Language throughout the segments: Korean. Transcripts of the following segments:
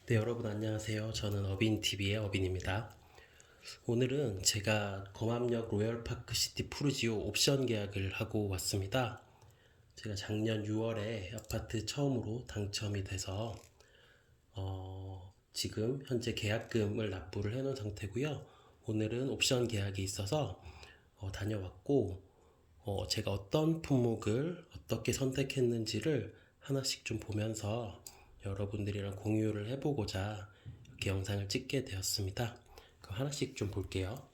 네, 여러분 안녕하세요. 저는 어빈TV의 어빈입니다. 오늘은 제가 검암역 로열파크시티 푸르지오 옵션 계약을 하고 왔습니다. 제가 작년 6월에 아파트 처음으로 당첨이 돼서 지금 현재 계약금을 납부를 해놓은 상태고요. 오늘은 옵션 계약이 있어서 다녀왔고 제가 어떤 품목을 어떻게 선택했는지를 하나씩 좀 보면서 여러분들이랑 공유를 해보고자 이렇게 영상을 찍게 되었습니다. 그럼 하나씩 좀 볼게요.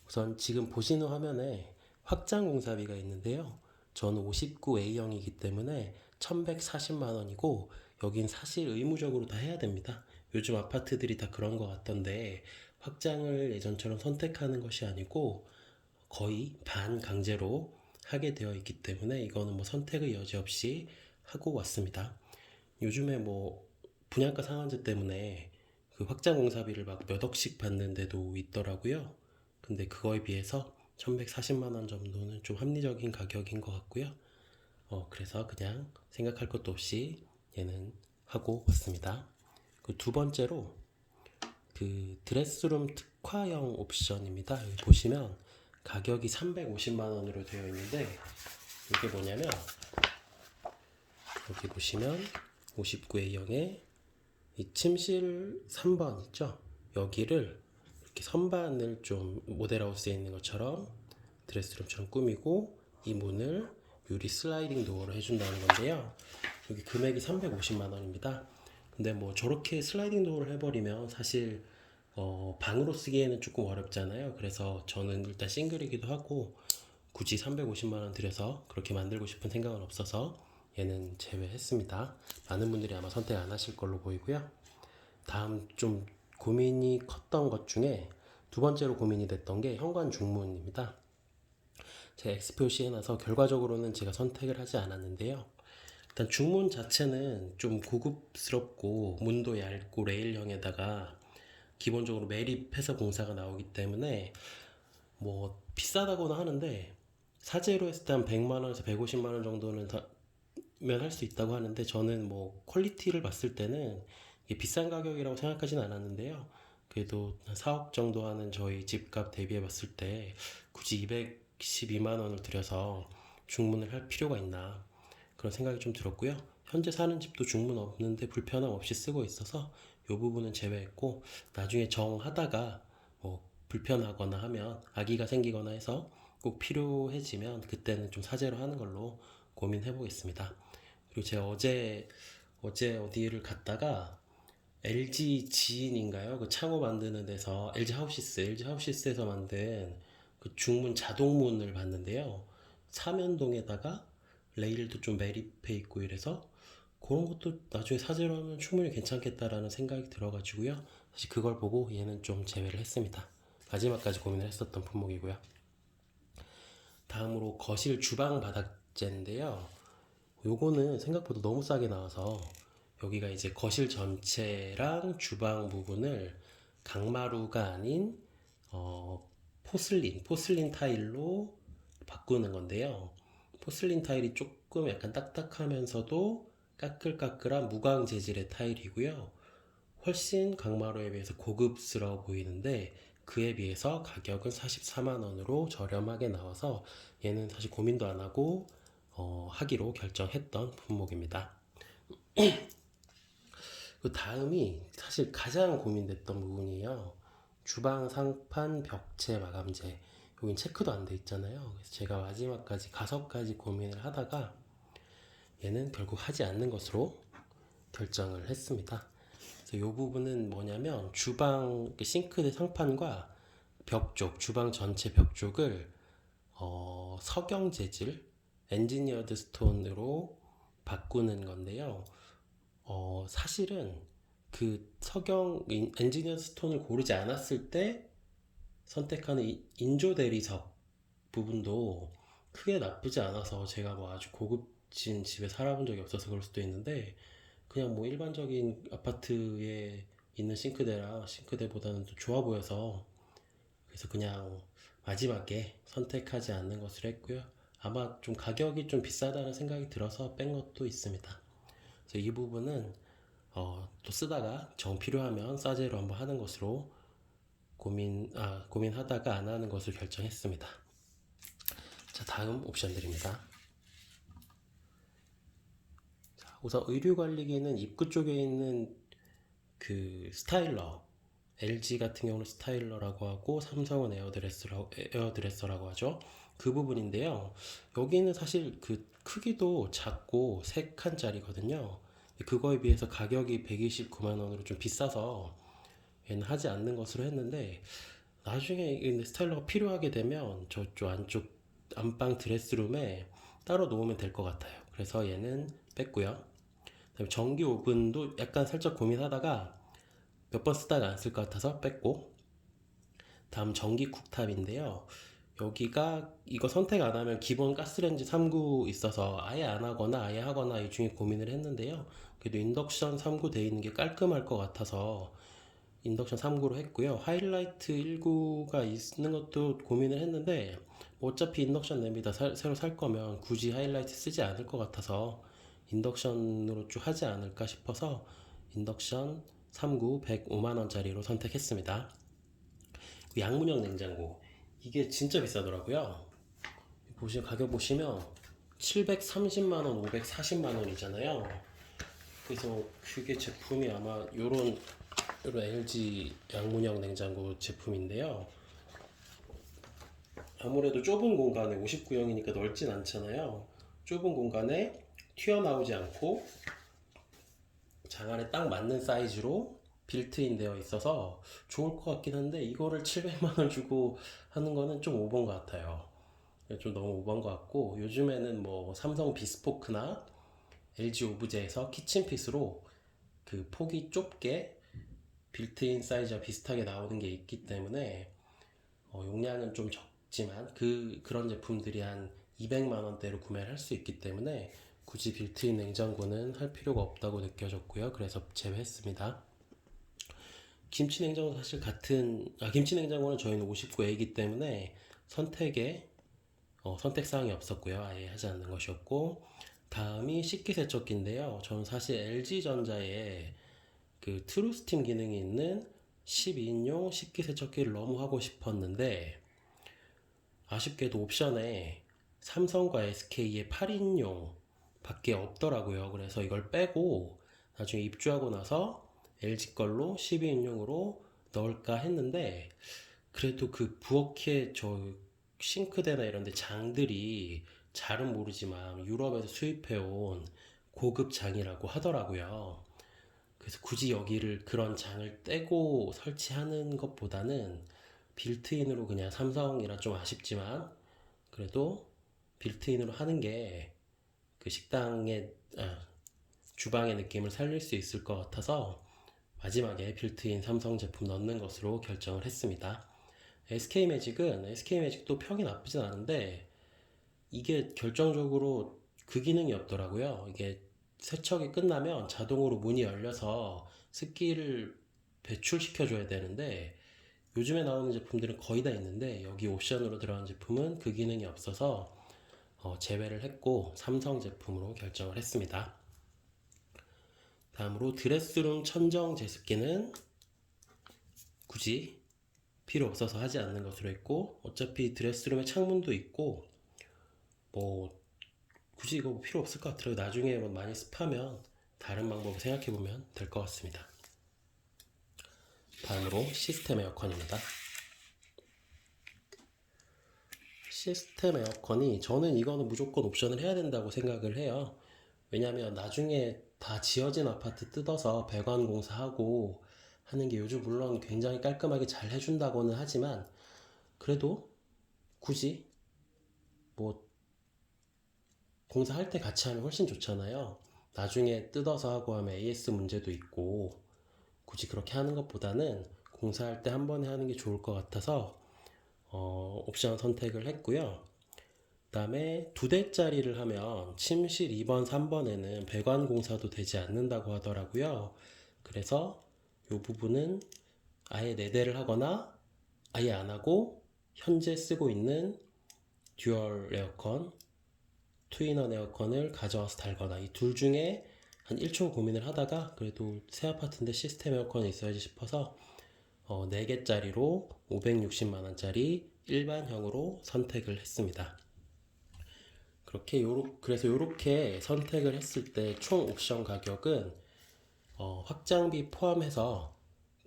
우선 지금 보시는 화면에 확장 공사비가 있는데요. 저는 59A형이기 때문에 1140만 원이고 여긴 사실 의무적으로 다 해야 됩니다. 요즘 아파트들이 다 그런 것 같던데 확장을 예전처럼 선택하는 것이 아니고 거의 반강제로 하게 되어 있기 때문에 이거는 뭐 선택의 여지 없이 하고 왔습니다. 요즘에 뭐 분양가 상한제 때문에 그 확장 공사비를 막 몇 억씩 받는 데도 있더라고요. 근데 그거에 비해서 1140만 원 정도는 좀 합리적인 가격인 것 같고요. 그래서 그냥 생각할 것도 없이 얘는 하고 왔습니다. 그 두 번째로 그 드레스룸 특화형 옵션입니다. 여기 보시면 가격이 350만 원으로 되어 있는데 이게 뭐냐면 여기 보시면 59A형에 이 침실 3번 있죠? 여기를 이렇게 선반을 좀 모델하우스에 있는 것처럼 드레스룸처럼 꾸미고 이 문을 유리 슬라이딩 도어로 해준다는 건데요. 여기 금액이 350만 원입니다. 근데 뭐 저렇게 슬라이딩 도어를 해버리면 사실 방으로 쓰기에는 조금 어렵잖아요. 그래서 저는 일단 싱글이기도 하고 굳이 350만 원 들여서 그렇게 만들고 싶은 생각은 없어서 얘는 제외했습니다. 많은 분들이 아마 선택 안 하실 걸로 보이고요. 다음 좀 고민이 컸던 것 중에 두 번째로 고민이 됐던 게 현관 중문입니다. 제가 X 표시해놔서 결과적으로는 제가 선택을 하지 않았는데요. 일단 중문 자체는 좀 고급스럽고 문도 얇고 레일형에다가 기본적으로 매립해서 공사가 나오기 때문에 뭐 비싸다고는 하는데 사재로 했을 때 한 100만 원에서 150만 원 정도는 면 할 수 있다고 하는데 저는 뭐 퀄리티를 봤을 때는 이게 비싼 가격이라고 생각하진 않았는데요. 그래도 한 4억 정도 하는 저희 집값 대비해 봤을 때 굳이 212만 원을 들여서 중문을 할 필요가 있나 그런 생각이 좀 들었고요. 현재 사는 집도 중문 없는데 불편함 없이 쓰고 있어서 이 부분은 제외했고 나중에 정하다가 뭐 불편하거나 하면 아기가 생기거나 해서 꼭 필요해지면 그때는 좀 사재로 하는 걸로 고민해 보겠습니다. 그리고 제가 어제 어디를 갔다가 LG 지인인가요? 그 창호 만드는 데서 LG 하우시스에서 만든 그 중문 자동문을 봤는데요. 사면동에다가 레일도 좀 매립해 있고 이래서 그런 것도 나중에 사재로 하면 충분히 괜찮겠다라는 생각이 들어가지고요. 사실 그걸 보고 얘는 좀 제외를 했습니다. 마지막까지 고민을 했었던 품목이고요. 다음으로 거실 주방 바닥재인데요. 요거는 생각보다 너무 싸게 나와서 여기가 이제 거실 전체랑 주방 부분을 강마루가 아닌 포슬린 타일로 바꾸는 건데요. 포슬린 타일이 조금 약간 딱딱하면서도 까끌까끌한 무광 재질의 타일이고요. 훨씬 강마루에 비해서 고급스러워 보이는데 그에 비해서 가격은 44만 원으로 저렴하게 나와서 얘는 사실 고민도 안 하고 하기로 결정했던 품목입니다. 그 다음이 사실 가장 고민됐던 부분이에요. 주방 상판 벽체 마감재. 여긴 체크도 안 돼 있잖아요. 그래서 제가 마지막까지 5가지 고민을 하다가 얘는 결국 하지 않는 것으로 결정을 했습니다. 그래서 이 부분은 뭐냐면 주방 싱크대 상판과 벽 쪽, 주방 전체 벽 쪽을 석영 재질, 엔지니어드 스톤으로 바꾸는 건데요. 사실은 그 석영 엔지니어 스톤을 고르지 않았을 때 선택하는 인조 대리석 부분도 크게 나쁘지 않아서 제가 뭐 아주 고급진 집에 살아본 적이 없어서 그럴 수도 있는데 그냥 뭐 일반적인 아파트에 있는 싱크대라 싱크대보다는 더 좋아 보여서 그래서 그냥 마지막에 선택하지 않는 것으로 했고요. 아마 좀 가격이 좀 비싸다는 생각이 들어서 뺀 것도 있습니다. 그래서 이 부분은 또 쓰다가 정 필요하면 싸제로 한번 하는 것으로 고민하다가 안 하는 것을 결정했습니다. 자, 다음 옵션들입니다. 자, 우선 의류관리기는 입구 쪽에 있는 그 스타일러, LG 같은 경우는 스타일러라고 하고 삼성은 에어드레서라고 하죠. 그 부분인데요. 여기는 사실 그 크기도 작고 3칸짜리거든요. 그거에 비해서 가격이 129만 원으로 좀 비싸서 얘는 하지 않는 것으로 했는데, 나중에 스타일러가 필요하게 되면 저쪽 안쪽 안방 드레스룸에 따로 놓으면 될 것 같아요. 그래서 얘는 뺐고요. 그다음에 전기 오븐도 약간 살짝 고민하다가 몇 번 쓰다가 안 쓸 것 같아서 뺐고, 다음 전기 쿡탑인데요. 여기가 이거 선택 안 하면 기본 가스레인지 3구 있어서 아예 안 하거나 아예 하거나 이 중에 고민을 했는데요. 그래도 인덕션 3구 돼 있는 게 깔끔할 것 같아서 인덕션 3구로 했고요. 하이라이트 1구가 있는 것도 고민을 했는데 뭐 어차피 인덕션 냄비 새로 살 거면 굳이 하이라이트 쓰지 않을 것 같아서 인덕션으로 쭉 하지 않을까 싶어서 인덕션 3구 105만 원짜리로 선택했습니다. 양문형 냉장고, 이게 진짜 비싸더라고요. 가격 보시면 730만 원, 540만 원이잖아요. 그래서 그게 제품이 아마 요런 LG 양문형 냉장고 제품인데요. 아무래도 좁은 공간에 59형이니까 넓진 않잖아요. 좁은 공간에 튀어나오지 않고 장 안에 딱 맞는 사이즈로 빌트인 되어 있어서 좋을 것 같긴 한데, 이거를 700만 원 주고 하는 거는 좀 오버인 것 같아요. 좀 너무 오버인 것 같고, 요즘에는 뭐 삼성 비스포크나 LG 오브제에서 키친핏으로 그 폭이 좁게 빌트인 사이즈와 비슷하게 나오는 게 있기 때문에 용량은 좀 적지만 그런 제품들이 한 200만 원대로 구매를 할 수 있기 때문에 굳이 빌트인 냉장고는 할 필요가 없다고 느껴졌고요. 그래서 제외했습니다. 김치 냉장고 사실 김치 냉장고는 저희는 59A이기 때문에 선택 사항이 없었고요. 아예 하지 않는 것이었고, 다음이 식기세척기인데요. 저는 사실 LG전자에 그 트루스팀 기능이 있는 12인용 식기세척기를 너무 하고 싶었는데, 아쉽게도 옵션에 삼성과 SK의 8인용 밖에 없더라고요. 그래서 이걸 빼고 나중에 입주하고 나서 LG 걸로 12인용으로 넣을까 했는데, 그래도 그 부엌에 저 싱크대나 이런 데 장들이 잘은 모르지만 유럽에서 수입해온 고급 장이라고 하더라고요. 그래서 굳이 여기를 그런 장을 떼고 설치하는 것보다는 빌트인으로 그냥 삼성이라 좀 아쉽지만 그래도 빌트인으로 하는 게 그 주방의 느낌을 살릴 수 있을 것 같아서 마지막에 빌트인 삼성 제품 넣는 것으로 결정을 했습니다. SK매직도 평이 나쁘진 않은데 이게 결정적으로 그 기능이 없더라고요. 이게 세척이 끝나면 자동으로 문이 열려서 습기를 배출시켜줘야 되는데, 요즘에 나오는 제품들은 거의 다 있는데 여기 옵션으로 들어간 제품은 그 기능이 없어서 제외를 했고 삼성 제품으로 결정을 했습니다. 다음으로 드레스룸 천정 제습기는 굳이 필요 없어서 하지 않는 것으로 했고, 어차피 드레스룸에 창문도 있고 뭐 굳이 이거 필요 없을 것 같더라고요. 나중에 뭐 많이 습하면 다른 방법을 생각해 보면 될 것 같습니다. 다음으로 시스템 에어컨입니다. 시스템 에어컨이, 저는 이거는 무조건 옵션을 해야 된다고 생각을 해요. 왜냐면 나중에 다 지어진 아파트 뜯어서 배관 공사하고 하는 게 요즘 물론 굉장히 깔끔하게 잘 해준다고는 하지만, 그래도 굳이 뭐 공사할 때 같이 하면 훨씬 좋잖아요. 나중에 뜯어서 하고 하면 AS 문제도 있고, 굳이 그렇게 하는 것보다는 공사할 때 한 번에 하는 게 좋을 것 같아서 옵션 선택을 했고요. 그 다음에 2대짜리를 하면 침실 2번, 3번에는 배관 공사도 되지 않는다고 하더라고요. 그래서 이 부분은 아예 4대를 하거나 아예 안 하고 현재 쓰고 있는 듀얼 에어컨, 투인원 에어컨을 가져와서 달거나 이 둘 중에 한 1초 고민을 하다가 그래도 새 아파트인데 시스템 에어컨이 있어야지 싶어서 4개짜리로 560만 원짜리 일반형으로 선택을 했습니다. 그래서 요렇게 선택을 했을 때 총 옵션 가격은 확장비 포함해서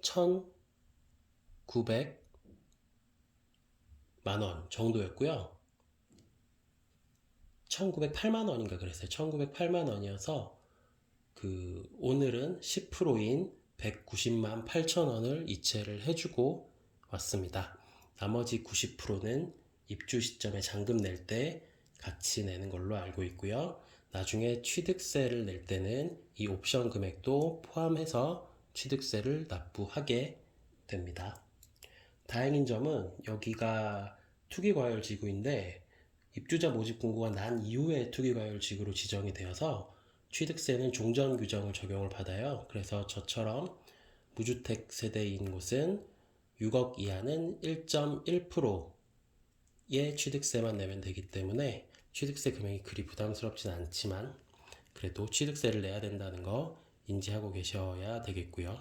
1,900만 원 정도였고요. 1,908만 원인가 그랬어요. 1,908만 원이어서 오늘은 10%인 190만 8천 원을 이체를 해주고 왔습니다. 나머지 90%는 입주 시점에 잔금 낼 때 같이 내는 걸로 알고 있고요. 나중에 취득세를 낼 때는 이 옵션 금액도 포함해서 취득세를 납부하게 됩니다. 다행인 점은 여기가 투기과열지구인데 입주자 모집 공고가 난 이후에 투기과열지구로 지정이 되어서 취득세는 종전 규정을 적용을 받아요. 그래서 저처럼 무주택 세대인 곳은 6억 이하는 1.1%의 취득세만 내면 되기 때문에 취득세 금액이 그리 부담스럽진 않지만 그래도 취득세를 내야 된다는 거 인지하고 계셔야 되겠고요.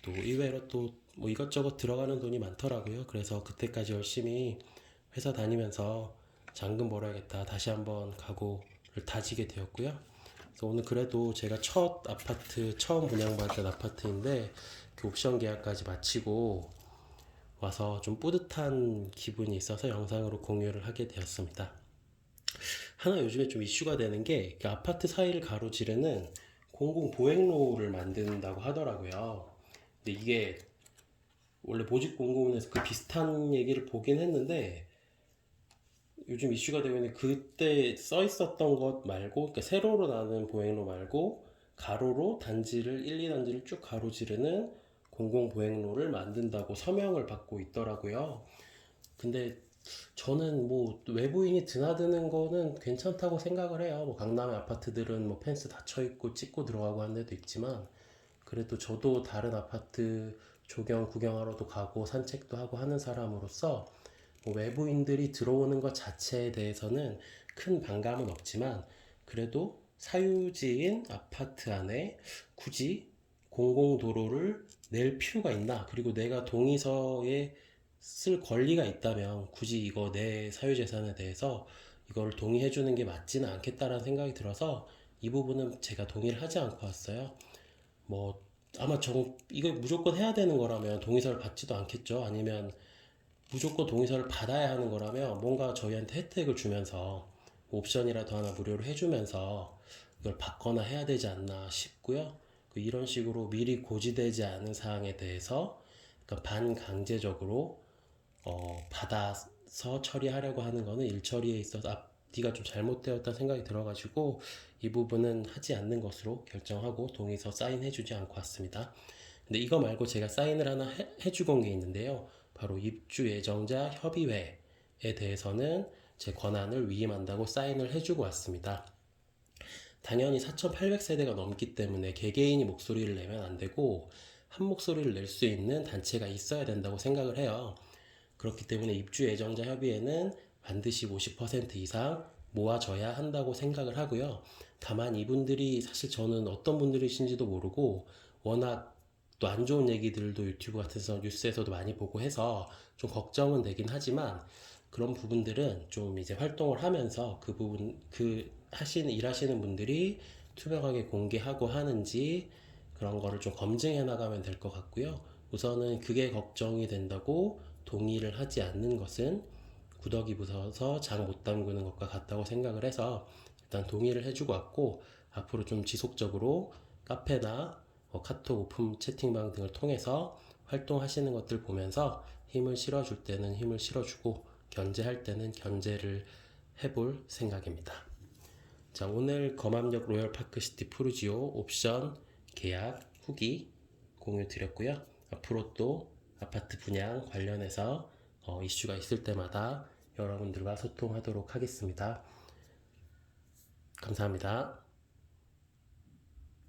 또 이외로 또 뭐 이것저것 들어가는 돈이 많더라고요. 그래서 그때까지 열심히 회사 다니면서 잔금 벌어야겠다 다시 한번 각오를 다지게 되었고요. 그래서 오늘 그래도 제가 첫 아파트 처음 분양받은 아파트인데 그 옵션 계약까지 마치고 와서 좀 뿌듯한 기분이 있어서 영상으로 공유를 하게 되었습니다. 하나 요즘에 좀 이슈가 되는 게 그 아파트 사이를 가로지르는 공공보행로를 만든다고 하더라고요. 근데 이게 원래 모집공고문에서 그 비슷한 얘기를 보긴 했는데 요즘 이슈가 되고 있는 그때 써 있었던 것 말고 그러니까 세로로 나는 보행로 말고 가로로 단지를 1, 2단지를 쭉 가로지르는 공공보행로를 만든다고 서명을 받고 있더라고요. 근데 저는 뭐 외부인이 드나드는 거는 괜찮다고 생각을 해요. 뭐 강남의 아파트들은 뭐 펜스 닫혀 있고 찍고 들어가고 하는 데도 있지만 그래도 저도 다른 아파트 조경 구경하러도 가고 산책도 하고 하는 사람으로서 뭐 외부인들이 들어오는 것 자체에 대해서는 큰 반감은 없지만 그래도 사유지인 아파트 안에 굳이 공공도로를 낼 필요가 있나? 그리고 내가 동의서에 쓸 권리가 있다면 굳이 이거 내 사유재산에 대해서 이걸 동의해주는 게 맞지는 않겠다라는 생각이 들어서 이 부분은 제가 동의를 하지 않고 왔어요. 뭐 아마 이거 무조건 해야 되는 거라면 동의서를 받지도 않겠죠. 아니면 무조건 동의서를 받아야 하는 거라면 뭔가 저희한테 혜택을 주면서 옵션이라도 하나 무료로 해주면서 이걸 받거나 해야 되지 않나 싶고요. 이런 식으로 미리 고지되지 않은 사항에 대해서 그러니까 반강제적으로 받아서 처리하려고 하는 거는 일처리에 있어서 앞뒤가 좀 잘못되었다는 생각이 들어가지고 이 부분은 하지 않는 것으로 결정하고 동의서 사인해주지 않고 왔습니다. 근데 이거 말고 제가 사인을 하나 해주고 온 게 있는데요. 바로 입주 예정자 협의회에 대해서는 제 권한을 위임한다고 사인을 해주고 왔습니다. 당연히 4,800세대가 넘기 때문에 개개인이 목소리를 내면 안 되고 한 목소리를 낼 수 있는 단체가 있어야 된다고 생각을 해요. 그렇기 때문에 입주 예정자 협의회는 반드시 50% 이상 모아져야 한다고 생각을 하고요. 다만 이분들이 사실 저는 어떤 분들이신지도 모르고 워낙 또 안 좋은 얘기들도 유튜브 같은 뉴스에서도 많이 보고 해서 좀 걱정은 되긴 하지만 그런 부분들은 좀 이제 활동을 하면서 그 부분 일하시는 분들이 투명하게 공개하고 하는지 그런 거를 좀 검증해 나가면 될 것 같고요. 우선은 그게 걱정이 된다고 동의를 하지 않는 것은 구더기 부서서 장 못 담그는 것과 같다고 생각을 해서 일단 동의를 해주고 왔고 앞으로 좀 지속적으로 카페나 카톡 오픈 채팅방 등을 통해서 활동하시는 것들 보면서 힘을 실어줄 때는 힘을 실어주고 견제할 때는 견제를 해볼 생각입니다. 자, 오늘 검암역 로열파크시티 푸르지오 옵션 계약 후기 공유 드렸고요. 앞으로 또 아파트 분양 관련해서 이슈가 있을 때마다 여러분들과 소통하도록 하겠습니다. 감사합니다.